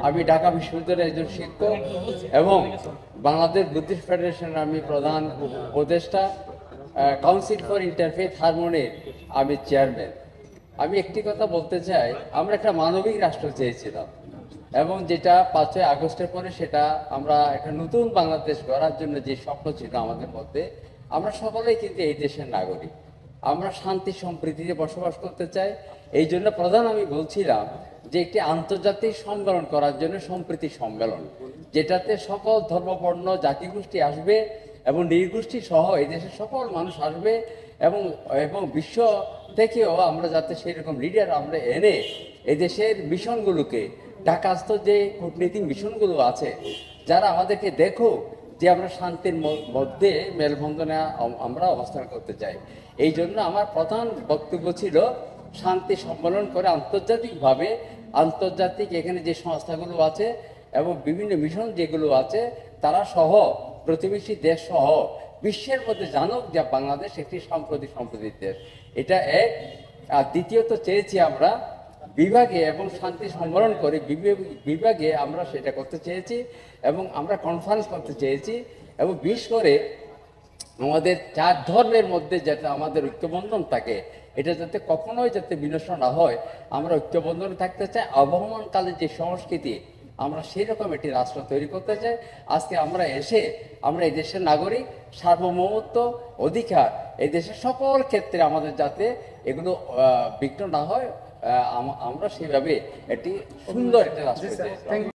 আমি ঢাকা বিশ্ববিদ্যালয়ের একজন শিক্ষক এবং বাংলাদেশ বুদ্ধিস্ট ফেডারেশনের আমি প্রধান উপদেষ্টা, কাউন্সিল ফর ইন্টারফেথ হারমোনির আমি চেয়ারম্যান। আমি একটি কথা বলতে চাই, আমরা একটা মানবিক রাষ্ট্র চেয়েছিলাম এবং যেটা 5ই আগস্টের পরে সেটা আমরা একটা নতুন বাংলাদেশ গড়ার জন্য যে স্বপ্ন ছিল আমাদের মধ্যে, আমরা সকলেই কিন্তু এই দেশের নাগরিক। আমরা শান্তি সম্প্রীতিতে বসবাস করতে চাই। এই জন্য প্রধান আমি বলছিলাম যে একটি আন্তর্জাতিক সম্মেলন করার জন্য সম্প্রীতি সম্মেলন, যেটাতে সকল ধর্মবর্ণ জাতিগোষ্ঠী আসবে এবং নৃগোষ্ঠী সহ এই দেশের সকল মানুষ আসবে এবং এবং বিশ্ব থেকেও আমরা যাতে সেই রকম লিডার আমরা এনে এই দেশের মিশনগুলোকে, ঢাকাস্থ যে কূটনীতিক মিশনগুলো আছে, যারা আমাদেরকে দেখো যে আমরা শান্তির মধ্যে মেলবন্ধনে আমরা অবস্থান করতে চাই। এই জন্য আমার প্রধান বক্তব্য ছিল শান্তি সম্মেলন করে আন্তর্জাতিকভাবে, আন্তর্জাতিক এখানে যে সংস্থাগুলো আছে এবং বিভিন্ন মিশন যেগুলো আছে তারা সহ প্রতিবেশী দেশ সহ বিশ্বের মধ্যে জানুক যে বাংলাদেশ একটি সাম্প্রতিক দেশ। এটা এক। আর দ্বিতীয়ত চেয়েছি আমরা বিভাগে এবং শান্তি সম্মেলন করে বিভাগে আমরা সেটা করতে চেয়েছি এবং আমরা কনফারেন্স করতে চেয়েছি এবং বিশেষ করে আমাদের 4 ধর্মের মধ্যে যাতে আমাদের ঐক্যবন্ধন থাকে, এটা যাতে কখনোই যাতে বিনষ্ট না হয়, আমরা ঐক্যবন্ধনে থাকতে চাই। আবহমানকালে যে সংস্কৃতি, আমরা সেই রকম একটি রাষ্ট্র তৈরি করতে চাই। আজকে আমরা আমরা এই দেশের নাগরিক, সার্বভৌমত্ব অধিকার এই দেশের সকল ক্ষেত্রে আমাদের যাতে এগুলো বিঘ্ন না হয়, আমরা সেভাবে একটি সুন্দর একটা রাষ্ট্র চাই।